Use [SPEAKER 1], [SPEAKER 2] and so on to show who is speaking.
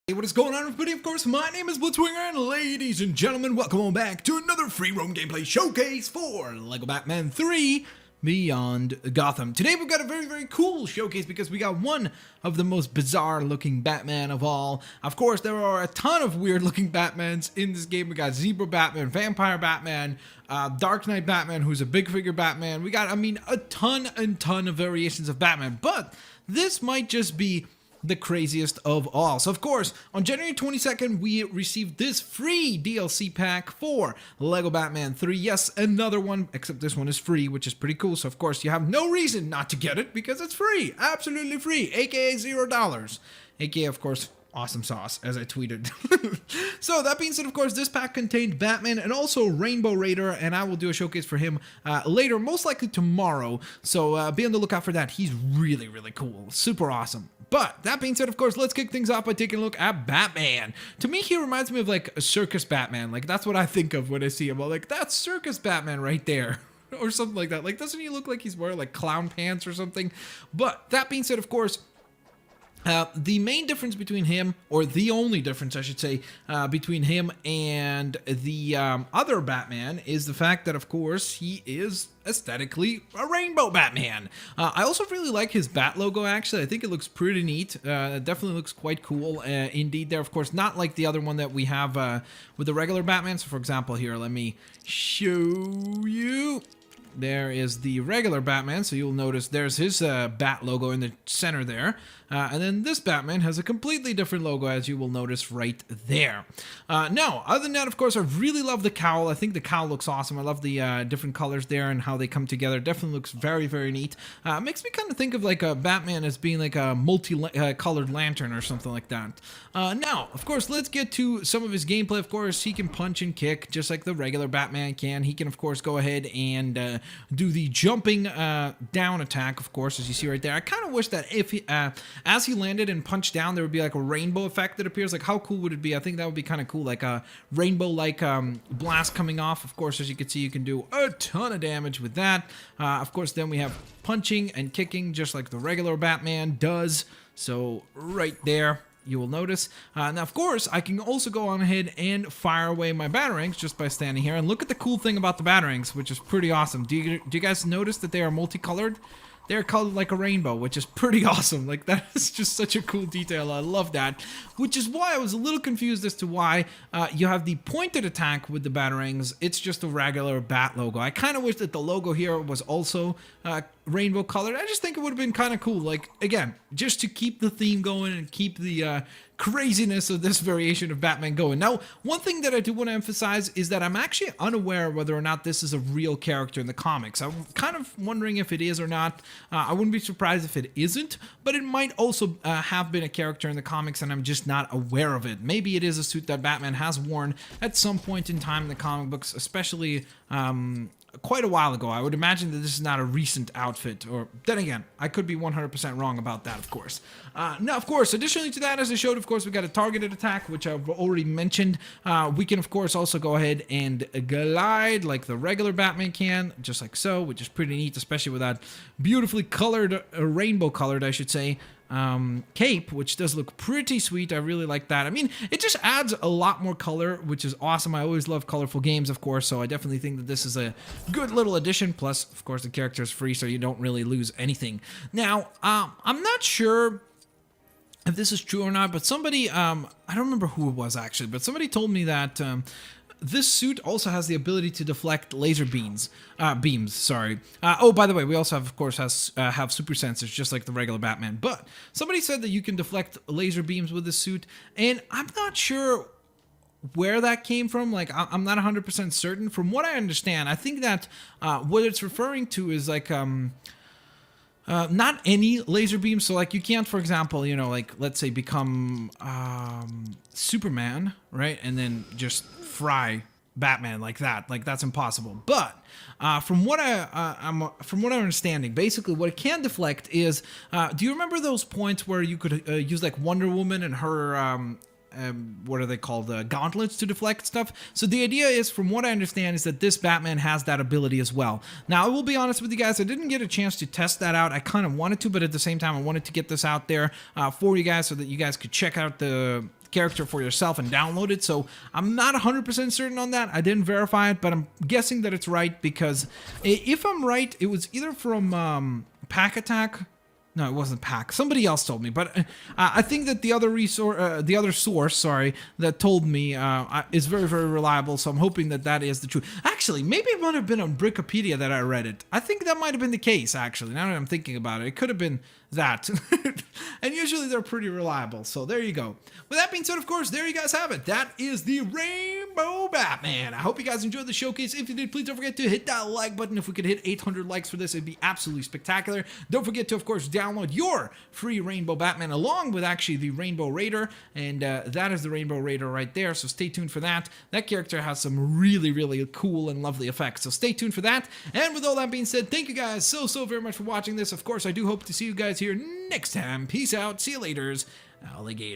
[SPEAKER 1] Hey, what is going on, everybody? Of course, my name is Blitzwinger, and ladies and gentlemen, welcome on back to another free roam gameplay showcase for LEGO Batman 3 Beyond Gotham. Today we've got a very cool showcase because we got one of the most bizarre looking Batman of all. Of course, there are a ton of weird looking Batmans in this game. We got Zebra Batman, Vampire Batman, Dark Knight Batman, who's a big figure Batman. We got, a ton of variations of Batman, but this might just be the craziest of all. So of course, on January 22nd, we received this free DLC pack for LEGO Batman 3. Yes, another one, except this one is free, which is pretty cool. So of course, you have no reason not to get it because it's free, absolutely free, aka $0, aka of course, awesome sauce, as I tweeted. So that being said, of course, this pack contained Batman and also Rainbow Raider, and I will do a showcase for him later, most likely tomorrow. So be on the lookout for that. He's really cool, super awesome. But that being said, of course, let's kick things off by taking a look at Batman. To me, he reminds me of like a circus Batman. Like that's what I think of when I see him. I'm like, that's circus Batman right there. Or something like that. Like, doesn't he look like he's wearing like clown pants or something? But that being said, of course, the main difference between him, or the only difference I should say, between him and the other Batman is the fact that, of course, he is aesthetically a rainbow Batman. I also really like his bat logo, actually. I think it looks pretty neat. It definitely looks quite cool indeed there. Of course, not like the other one that we have with the regular Batman. So, for example, here, let me show you. There is the regular Batman, so you'll notice there's his bat logo in the center there. And then this Batman has a completely different logo, as you will notice right there. Now, other than that, of course, I really love the cowl. I think the cowl looks awesome. I love the different colors there and how they come together. Definitely looks very neat. Makes me kind of think of like a Batman as being like a multi-colored lantern or something like that. Now, of course, let's get to some of his gameplay. Of course, he can punch and kick just like the regular Batman can. He can, of course, go ahead and do the jumping down attack, of course, as you see right there. I kind of wish that if he, as he landed and punched down, there would be like a rainbow effect that appears. Like, how cool would it be? I think that would be kind of cool, like a rainbow-like blast coming off. Of course, as you can see, you can do a ton of damage with that. Of course, then we have punching and kicking, just like the regular Batman does. So, right there, you will notice. Now, of course, I can also go on ahead and fire away my batarangs just by standing here. And look at the cool thing about the batarangs, which is pretty awesome. Do you guys notice that they are multicolored? They're colored like a rainbow, which is pretty awesome. Like, that is just such a cool detail. I love that. Which is why I was a little confused as to why you have the pointed attack with the batarangs. It's just a regular bat logo. I kind of wish that the logo here was also rainbow colored. I just think it would have been kind of cool. Like, again, just to keep the theme going and keep the craziness of this variation of Batman going. Now, one thing that I do want to emphasize is that I'm actually unaware whether or not this is a real character in the comics. I'm kind of wondering if it is or not. I wouldn't be surprised if it isn't, but it might also have been a character in the comics and I'm just not aware of it. Maybe it is a suit that Batman has worn at some point in time in the comic books, especially quite a while ago. I would imagine that this is not a recent outfit, or then again, I could be 100% wrong about that, of course. Now, of course, additionally to that, as I showed, of course, we got a targeted attack, which I've already mentioned. We can, of course, also go ahead and glide like the regular Batman can, just like so, which is pretty neat, especially with that beautifully colored, rainbow colored, I should say, cape, which does look pretty sweet. I really like that. I mean, it just adds a lot more color, which is awesome. I always love colorful games, of course, so I definitely think that this is a good little addition. Plus, of course, the character is free, so you don't really lose anything. Now, I'm not sure if this is true or not, but somebody, I don't remember who it was actually, but somebody told me that this suit also has the ability to deflect laser beams. Oh, by the way, we also have, of course, have super sensors, just like the regular Batman. But somebody said that you can deflect laser beams with this suit, and I'm not sure where that came from. Like, I'm not 100% certain. From what I understand, I think that what it's referring to is like not any laser beam. So like you can't, for example, you know, like let's say become Superman, right? And then just fry Batman like that. Like that's impossible. But from what I'm understanding, basically what it can deflect is, do you remember those points where you could use like Wonder Woman and her what are they called, gauntlets to deflect stuff? So the idea is, from what I understand, is that this Batman has that ability as well. Now, I will be honest with you guys, I didn't get a chance to test that out. I kind of wanted to, but at the same time, I wanted to get this out there for you guys so that you guys could check out the character for yourself and download it. So I'm not 100% certain on that. I didn't verify it, but I'm guessing that it's right, because if I'm right, it was either from Pack Attack. No, it wasn't Pack. Somebody else told me, but I think that the other source, that told me is very, very reliable. So I'm hoping that that is the truth. Actually, maybe it might have been on Brickopedia that I read it. I think that might have been the case. Actually, now that I'm thinking about it, it could have been that. And usually they're pretty reliable. So there you go. With that being said, of course, there you guys have it. That is the Rainbow Batman. I hope you guys enjoyed the showcase. If you did, please don't forget to hit that like button. If we could hit 800 likes for this, it'd be absolutely spectacular. Don't forget to, of course, download your free Rainbow Batman along with actually the Rainbow Raider. And that is the Rainbow Raider right there. So stay tuned for that. That character has some really, really cool and lovely effects. So stay tuned for that. And with all that being said, thank you guys so very much for watching this. Of course, I do hope to see you guys here next time. Peace out. See you laters, alligator.